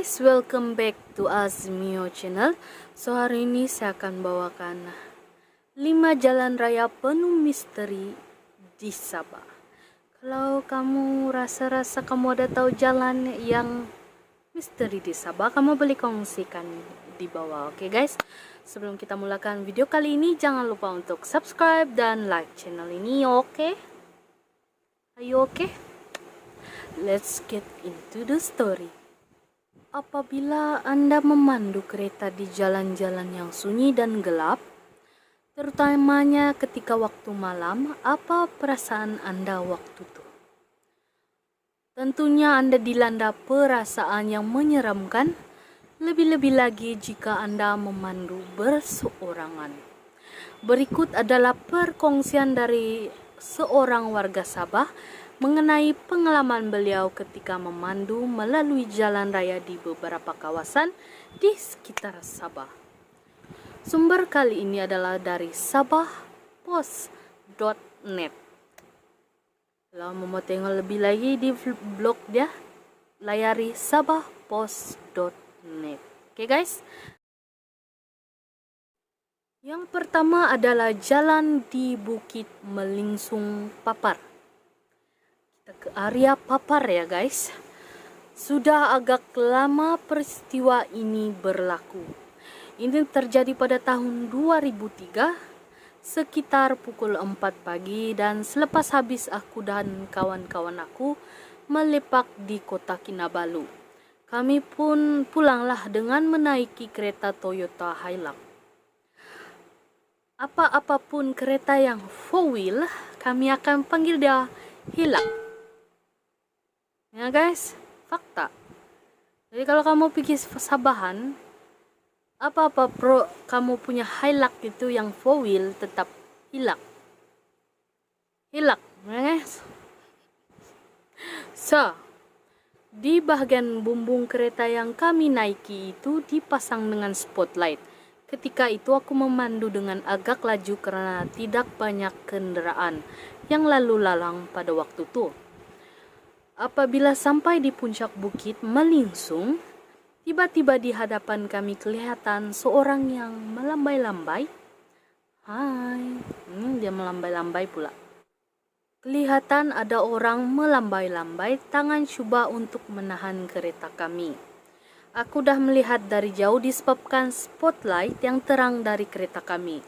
guys, welcome back to Azmio channel. So hari ini saya akan bawakan 5 jalan raya penuh misteri di Sabah. Kalau kamu rasa-rasa kamu ada tahu jalan yang misteri di Sabah, kamu boleh kongsikan di bawah. Oke guys, sebelum kita mulakan video kali ini, jangan lupa untuk subscribe dan like channel ini. Oke? Ayo oke? Let's get into the story. Apabila Anda memandu kereta di jalan-jalan yang sunyi dan gelap, terutamanya ketika waktu malam, apa perasaan Anda waktu itu? Tentunya Anda dilanda perasaan yang menyeramkan, lebih-lebih lagi jika Anda memandu berseorangan. Berikut adalah perkongsian dari seorang warga Sabah mengenai pengalaman beliau ketika memandu melalui jalan raya di beberapa kawasan di sekitar Sabah. Sumber kali ini adalah dari sabahpost.net. Kalau mau tengok lebih lagi di blog dia, layari sabahpost.net. Oke guys. Yang pertama adalah jalan di Bukit Melingsung Papar. Ke area Papar ya guys. Sudah agak lama peristiwa ini berlaku. Ini terjadi pada tahun 2003 sekitar pukul 4 pagi, dan selepas habis aku dan kawan-kawan aku melepak di kota Kinabalu. Kami pun pulanglah dengan menaiki kereta Toyota Hilux. Apapun kereta yang 4-wheel, kami akan panggil dia Hilux. Ya guys, fakta. Jadi kalau kamu pergi Sabahan, apa-apa kamu punya Hilux itu yang 4-wheel, tetap Hilux. Ya guys. So, di bagian bumbung kereta yang kami naiki itu dipasang dengan spotlight. Ketika itu aku memandu dengan agak laju karena tidak banyak kendaraan yang lalu lalang pada waktu itu. Apabila sampai di puncak Bukit Melingsung, tiba-tiba di hadapan kami kelihatan seorang yang melambai-lambai. Hai, dia melambai-lambai pula. Kelihatan ada orang melambai-lambai, tangan cuba untuk menahan kereta kami. Aku dah melihat dari jauh disebabkan spotlight yang terang dari kereta kami.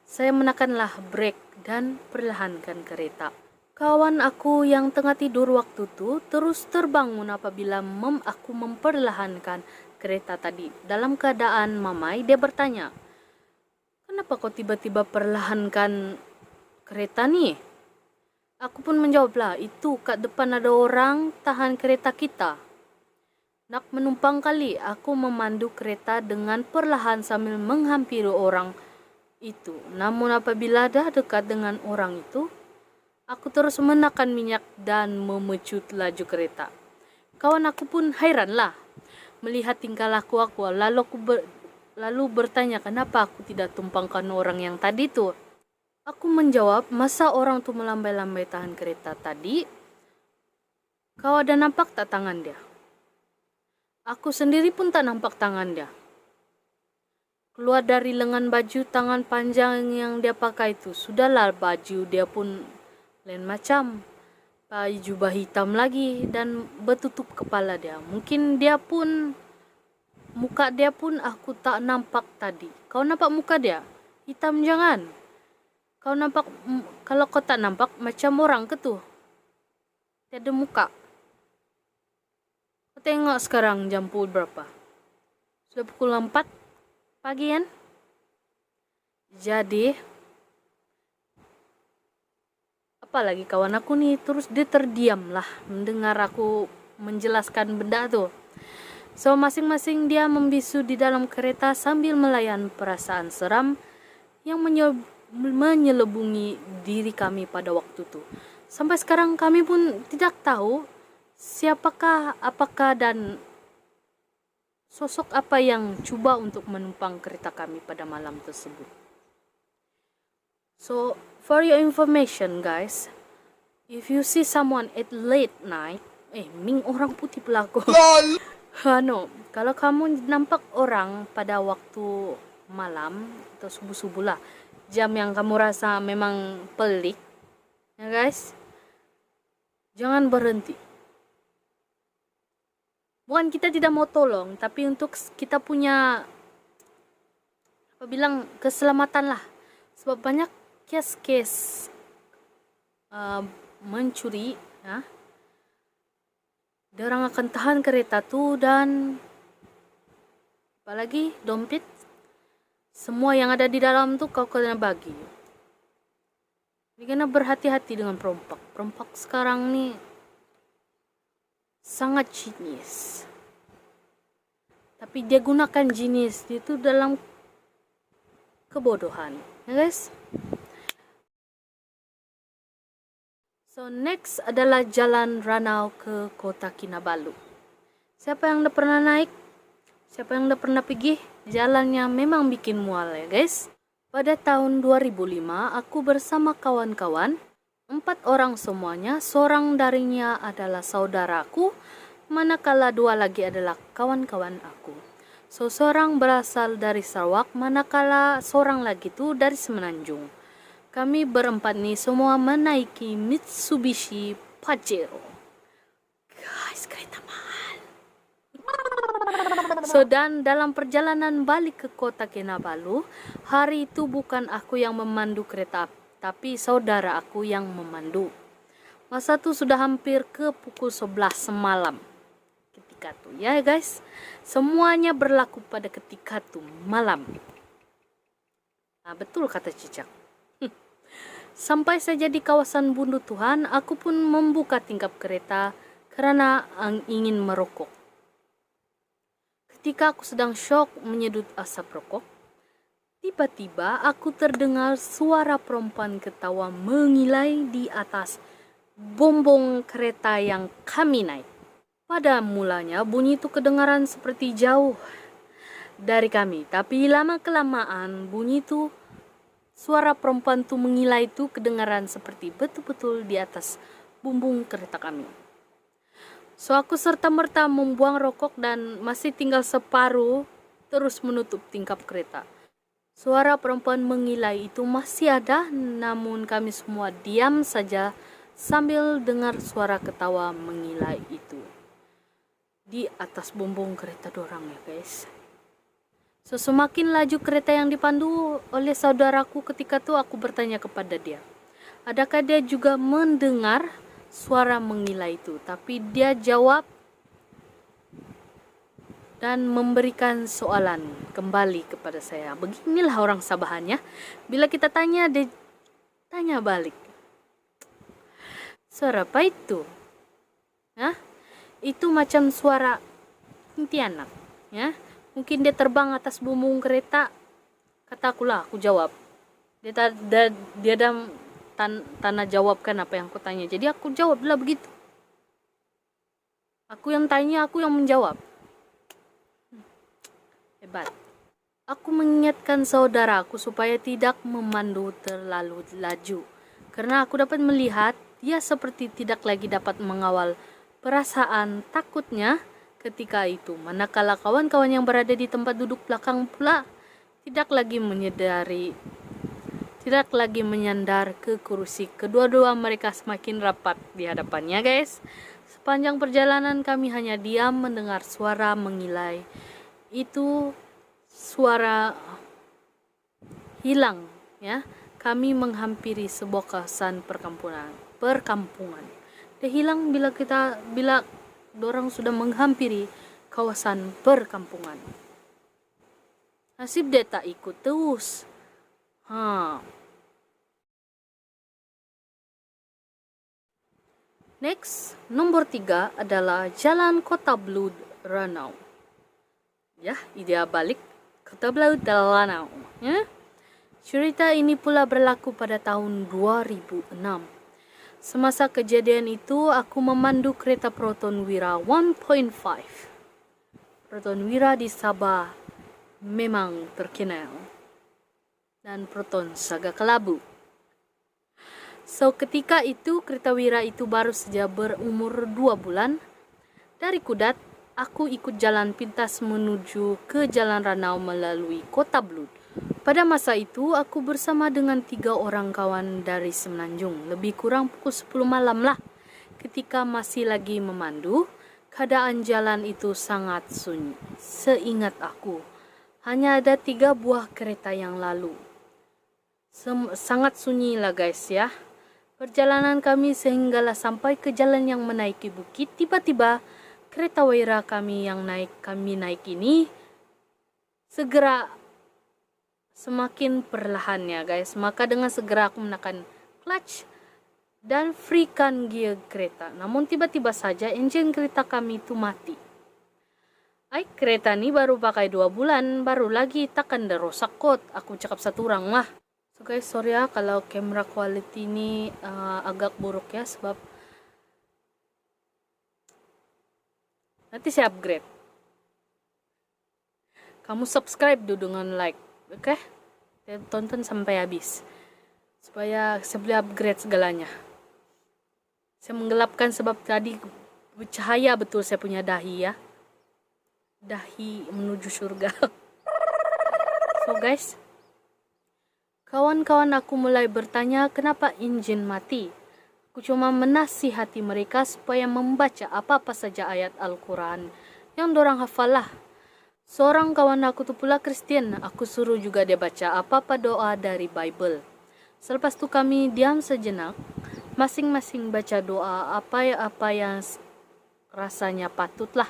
Saya menekanlah brake dan perlahankan kereta. Kawan aku yang tengah tidur waktu itu terus terbangun apabila aku memperlahankan kereta tadi. Dalam keadaan mamai, dia bertanya, "Kenapa kau tiba-tiba perlahankan kereta nih?" Aku pun menjawablah, "Itu kat depan ada orang tahan kereta kita. Nak menumpang kali." Aku memandu kereta dengan perlahan sambil menghampiri orang itu. Namun apabila dah dekat dengan orang itu, aku terus menekan minyak dan memecut laju kereta. Kawan aku pun hairanlah melihat tingkah laku aku. Lalu bertanya kenapa aku tidak tumpangkan orang yang tadi tu. Aku menjawab, masa orang tu melambai-lambai tahan kereta tadi? Kau ada nampak tak tangan dia? Aku sendiri pun tak nampak tangan dia. Keluar dari lengan baju tangan panjang yang dia pakai itu. Sudahlah, baju dia pun lain macam, pakai jubah hitam lagi dan bertutup kepala dia. Mungkin muka dia pun aku tak nampak tadi. Kau nampak muka dia? Hitam jangan. Kau nampak, kalau kau tak nampak macam orang ke tu? Tiada muka. Kau tengok sekarang jam pukul berapa? Sudah pukul 4 pagi kan? Jadi apalagi kawan aku nih, terus dia terdiam lah mendengar aku menjelaskan benda tuh. So masing-masing dia membisu di dalam kereta sambil melayan perasaan seram yang menyelubungi diri kami pada waktu itu. Sampai sekarang kami pun tidak tahu siapakah, apakah dan sosok apa yang coba untuk menumpang kereta kami pada malam tersebut. So, for your information guys, if you see someone at late night, Ming orang putih pelaku. Kalau kamu nampak orang pada waktu malam atau subuh-subuh lah, jam yang kamu rasa memang pelik, ya guys, jangan berhenti. Bukan kita tidak mau tolong, tapi untuk kita punya keselamatan lah. Sebab banyak case-case mencuri, ya. Orang akan tahan kereta tuh, dan apalagi dompet, semua yang ada di dalam tuh kau kena bagi. Jadi kena berhati-hati dengan perompak. Perompak sekarang nih sangat jenius. Tapi dia gunakan jenius itu dalam kebodohan, ya guys. So next adalah Jalan Ranau ke Kota Kinabalu. Siapa yang udah pernah naik? Siapa yang udah pernah pergi? Jalannya memang bikin mual, ya guys. Pada tahun 2005, aku bersama kawan-kawan, 4 orang semuanya, seorang darinya adalah saudaraku, manakala 2 lagi adalah kawan-kawan aku. So, seorang berasal dari Sarawak, manakala seorang lagi tuh dari Semenanjung. Kami berempat nih semua menaiki Mitsubishi Pajero. Guys, kereta mahal. So, dan dalam perjalanan balik ke Kota Kinabalu, hari itu bukan aku yang memandu kereta, tapi saudara aku yang memandu. Masa itu sudah hampir ke pukul 11 semalam. Ketika itu, ya guys, semuanya berlaku pada ketika itu malam. Nah, betul kata Cicak. Sampai saja di kawasan Bundu Tuhan, aku pun membuka tingkap kereta karena ingin merokok. Ketika aku sedang syok menyedut asap rokok, tiba-tiba aku terdengar suara perempuan ketawa mengilai di atas bombong kereta yang kami naik. Pada mulanya bunyi itu kedengaran seperti jauh dari kami, tapi lama-kelamaan bunyi itu, suara perempuan itu mengilai itu kedengaran seperti betul-betul di atas bumbung kereta kami. So, aku serta-merta membuang rokok dan masih tinggal separuh terus menutup tingkap kereta. Suara perempuan mengilai itu masih ada, namun kami semua diam saja sambil dengar suara ketawa mengilai itu di atas bumbung kereta dorang, ya guys. So, semakin laju kereta yang dipandu oleh saudaraku, ketika itu aku bertanya kepada dia, adakah dia juga mendengar suara mengilai itu? Tapi dia jawab dan memberikan soalan kembali kepada saya. Beginilah orang Sabahannya, bila kita tanya, dia tanya balik. Suara apa itu? Hah? Itu macam suara kuntilanak, ya. Mungkin dia terbang atas bumbung kereta. Katakulah, aku jawab. Dia tanah jawabkan apa yang aku tanya. Jadi aku jawablah begitu. Aku yang tanya, aku yang menjawab. Hebat. Aku mengingatkan saudaraku supaya tidak memandu terlalu laju, karena aku dapat melihat dia seperti tidak lagi dapat mengawal perasaan takutnya ketika itu, manakala kawan-kawan yang berada di tempat duduk belakang pula tidak lagi menyandar ke kursi. Kedua-dua mereka semakin rapat di hadapannya, guys. Sepanjang perjalanan kami hanya diam mendengar suara mengilai. Itu suara hilang, ya. Kami menghampiri sebuah kawasan perkampungan. Dia hilang bila dorang sudah menghampiri kawasan perkampungan. Nasib dia tak ikut terus. Next, nomor 3 adalah Jalan Kota Blue Ranau. Ya, idea balik Kota Blue Ranau. Ya. Cerita ini pula berlaku pada tahun 2006. Semasa kejadian itu, aku memandu kereta Proton Wira 1.5. Proton Wira di Sabah memang terkenal. Dan Proton Saga Kelabu. So, ketika itu kereta Wira itu baru saja berumur 2 bulan. Dari Kudat, aku ikut jalan pintas menuju ke Jalan Ranau melalui Kota Blud. Pada masa itu, aku bersama dengan 3 orang kawan dari Semenanjung. Lebih kurang pukul 10 malam lah. Ketika masih lagi memandu, keadaan jalan itu sangat sunyi. Seingat aku, hanya ada 3 buah kereta yang lalu. Sangat sunyi lah guys ya. Perjalanan kami sehinggalah sampai ke jalan yang menaiki bukit. Tiba-tiba kereta Waira kami naik ini segera semakin perlahan ya guys. Maka dengan segera aku menekan clutch dan freekan gear kereta. Namun tiba-tiba saja engine kereta kami itu mati. Kereta ini baru pakai 2 bulan, baru lagi takkan dah rosak kot. Aku cakap satu orang lah. So guys, sorry ya kalau camera quality ini agak buruk ya, sebab nanti saya upgrade. Kamu subscribe dulu dengan like, oke? Tonton sampai habis supaya saya boleh upgrade segalanya. Saya menggelapkan sebab tadi bercahaya betul saya punya dahi ya. Dahi menuju surga. So guys, kawan-kawan aku mulai bertanya kenapa engine mati. Aku cuma menasihati mereka supaya membaca apa-apa saja ayat Al-Quran yang dorang hafal lah. Seorang kawan aku tu pula Kristen, aku suruh juga dia baca apa-apa doa dari Bible. Selepas tu kami diam sejenak, masing-masing baca doa apa yang rasanya patutlah.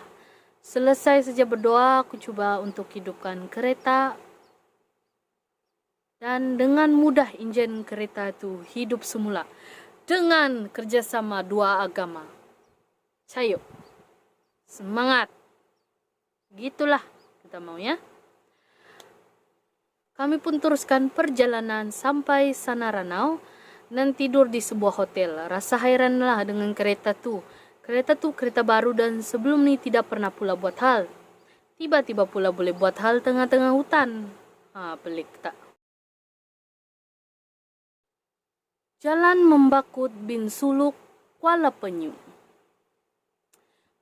Selesai saja berdoa, aku coba untuk hidupkan kereta. Dan dengan mudah enjin kereta itu hidup semula. Dengan kerjasama 2 agama. Cayo. Semangat. Gitulah kita mau ya. Kami pun teruskan perjalanan sampai Sana Ranau dan tidur di sebuah hotel. Rasa heranlah dengan kereta tu. Kereta tu kereta baru dan sebelum ni tidak pernah pula buat hal. Tiba-tiba pula boleh buat hal tengah-tengah hutan. Pelik tak? Jalan Membakut bin Suluk, Kuala Penyu.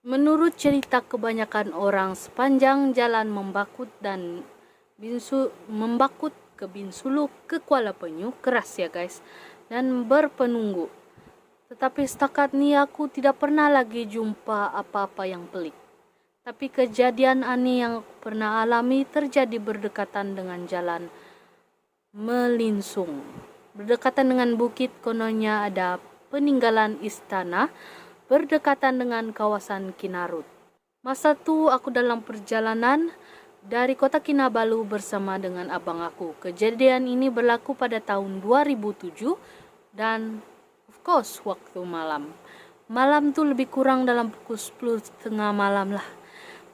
Menurut cerita kebanyakan orang, sepanjang jalan Membakut Membakut ke Bin Suluk ke Kuala Penyu keras ya guys, dan berpenunggu. Tetapi setakat ni aku tidak pernah lagi jumpa apa-apa yang pelik. Tapi kejadian aneh yang pernah alami terjadi berdekatan dengan jalan Melinsung. Berdekatan dengan bukit, kononnya ada peninggalan istana berdekatan dengan kawasan Kinarut. Masa tu aku dalam perjalanan dari kota Kinabalu bersama dengan abang aku. Kejadian ini berlaku pada tahun 2007 dan of course waktu malam. Malam tu lebih kurang dalam pukul 10.30 malam lah.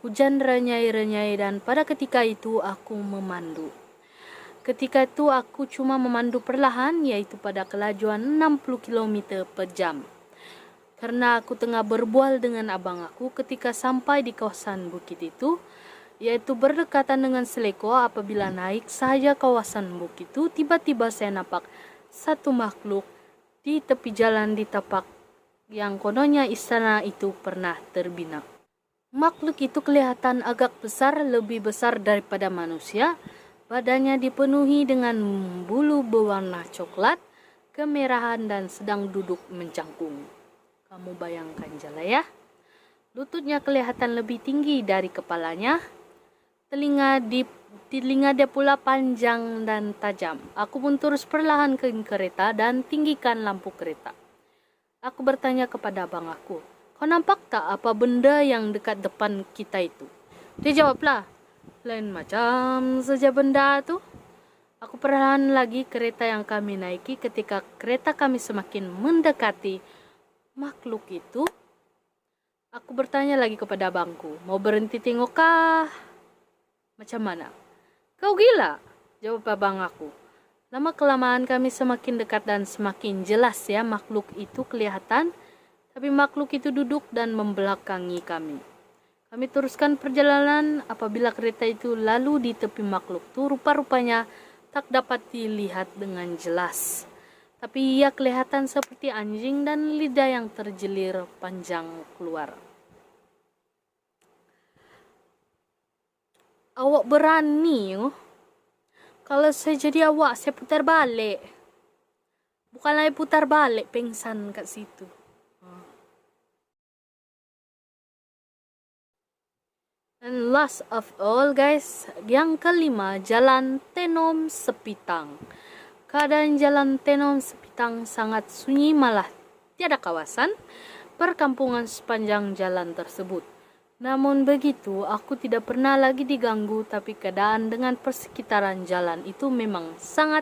Hujan renyai-renyai dan pada ketika itu aku memandu. Ketika itu aku cuma memandu perlahan, yaitu pada kelajuan 60 km per jam. Karena aku tengah berbual dengan abang aku ketika sampai di kawasan bukit itu, yaitu berdekatan dengan Seleko. Apabila naik saja kawasan bukit itu, tiba-tiba saya nampak satu makhluk di tepi jalan di tapak yang kononnya istana itu pernah terbina. Makhluk itu kelihatan agak besar, lebih besar daripada manusia. Badannya dipenuhi dengan bulu berwarna coklat, kemerahan dan sedang duduk mencangkung. Kamu bayangkan jala ya. Lututnya kelihatan lebih tinggi dari kepalanya. Telinga dia pula panjang dan tajam. Aku pun terus perlahan ke kereta dan tinggikan lampu kereta. Aku bertanya kepada abang aku, kau nampak tak apa benda yang dekat depan kita itu? Dia jawablah, lain macam saja benda tu. Aku perlahan lagi kereta yang kami naiki. Ketika kereta kami semakin mendekati makhluk itu, aku bertanya lagi kepada abangku, mau berhenti tengokkah? Macam mana? Kau gila? Jawab abang aku. Lama kelamaan kami semakin dekat dan semakin jelas ya makhluk itu kelihatan. Tapi makhluk itu duduk dan membelakangi kami. Kami teruskan perjalanan. Apabila kereta itu lalu di tepi makhluk itu, rupa-rupanya tak dapat dilihat dengan jelas. Tapi ia kelihatan seperti anjing dan lidah yang terjelir panjang keluar. Awak berani, oh. Kalau saya jadi awak, saya putar balik. Bukan lagi putar balik, pingsan kat situ. And last of all guys, yang kelima, Jalan Tenom Sepitang. Keadaan Jalan Tenom Sepitang sangat sunyi, malah tiada kawasan perkampungan sepanjang jalan tersebut. Namun begitu, aku tidak pernah lagi diganggu, tapi keadaan dengan persekitaran jalan itu memang sangat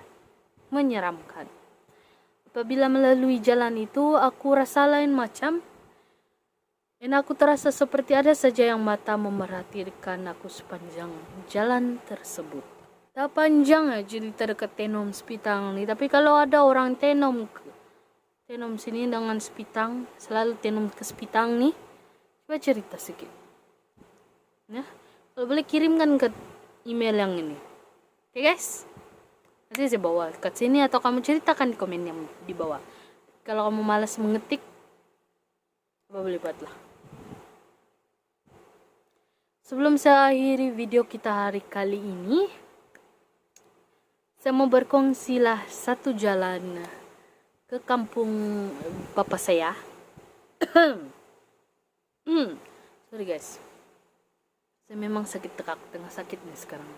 menyeramkan. Apabila melalui jalan itu, aku rasa lain macam. Dan aku terasa seperti ada saja yang mata memerhatikan aku sepanjang jalan tersebut. Tak panjang ya cerita dekat Tenom Sepitang nih. Tapi kalau ada orang Tenom sini dengan Sepitang, selalu Tenom ke Sepitang nih, coba cerita sedikit. Nah, kalau boleh kirimkan ke email yang ini. Oke guys, nanti saya bawa ke sini atau kamu ceritakan di komen yang di bawah. Kalau kamu malas mengetik, coba boleh buatlah. Sebelum saya akhiri video kita hari kali ini, saya mau berkongsilah satu jalan ke kampung papa saya. Sorry guys, saya memang sakit tekak, tengah sakit nih sekarang.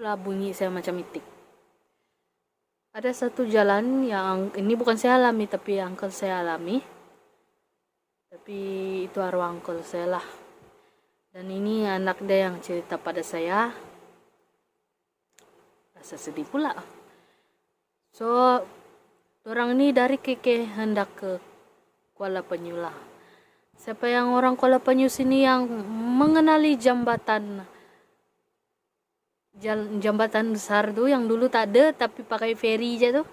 Lah bunyi saya macam itik. Ada satu jalan yang ini bukan saya alami, tapi uncle saya alami. Tapi itu arwah uncle saya lah. Dan ini anak dia yang cerita pada saya. Rasa sedih pula. So, orang ini dari Keke hendak ke Kuala Penyu lah. Siapa yang orang Kuala Penyu sini yang mengenali jambatan besar tuh yang dulu tak ada tapi pakai ferry aja tuh?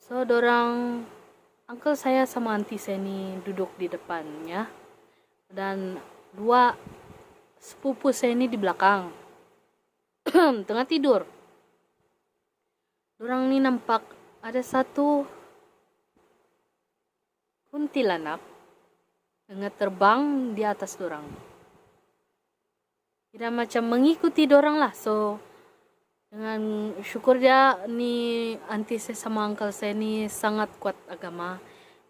So, dorang uncle saya sama auntie saya ini duduk di depannya. Dan dua sepupu saya ini di belakang. Tengah tidur. Dorang ini nampak ada satu kuntilanak dengan terbang di atas dorang. Kira macam mengikuti dorang lah. So, dengan syukur dia nih auntie saya sama uncle saya ini sangat kuat agama.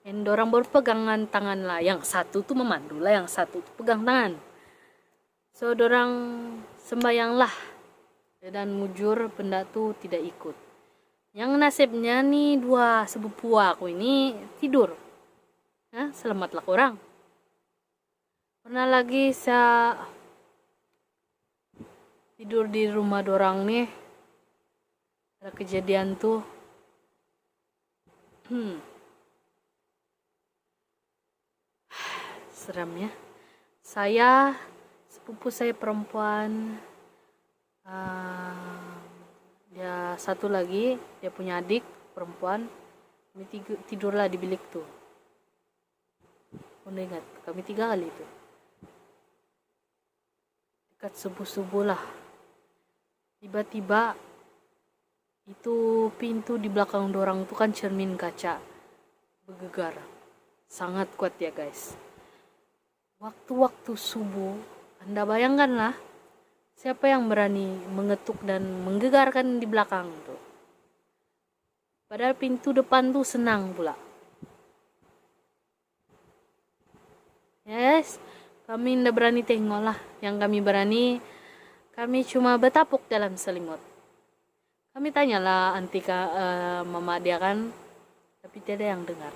Dan dorang berpegangan tangan lah. Yang satu tuh memandu lah, yang satu tuh pegang tangan. So, dorang sembayang lah. Dan mujur benda tuh tidak ikut. Yang nasibnya nih dua sepupu aku ini tidur. Selamatlah orang. Pernah lagi saya tidur di rumah dorang nih. Ada kejadian tuh. Seramnya. Saya, sepupu saya perempuan, dia satu lagi, dia punya adik perempuan, kami tidurlah di bilik tuh. Udah ingat, kami 3 kali tuh. Dekat subuh-subuh lah. Tiba-tiba itu pintu di belakang dorang tuh kan cermin kaca bergegar. Sangat kuat ya guys. Waktu-waktu subuh, Anda bayangkanlah siapa yang berani mengetuk dan menggegarkan di belakang tuh. Padahal pintu depan tuh senang pula. Yes, kami tidak berani tengok lah. Yang kami berani, kami cuma bertapuk dalam selimut. Kami tanyalah mama dia kan, tapi tidak yang dengar.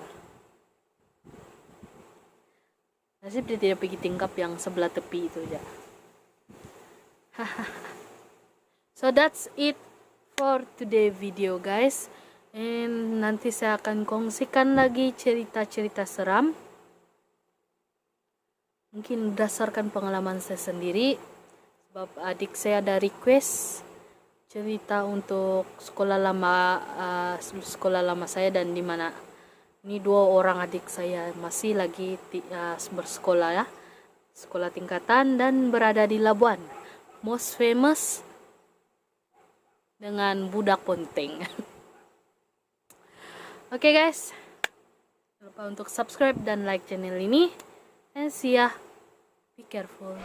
Nasib dia tidak pergi tingkap yang sebelah tepi itu aja. So that's it for today video guys. And nanti saya akan kongsikan lagi cerita-cerita seram. Mungkin berdasarkan pengalaman saya sendiri. Sebab adik saya ada request cerita untuk sekolah lama saya dan di mana ini 2 orang adik saya masih lagi bersekolah ya. Sekolah tingkatan dan berada di Labuan. Most famous dengan budak ponteng. Oke guys. Jangan lupa untuk subscribe dan like channel ini. And see ya. Be careful.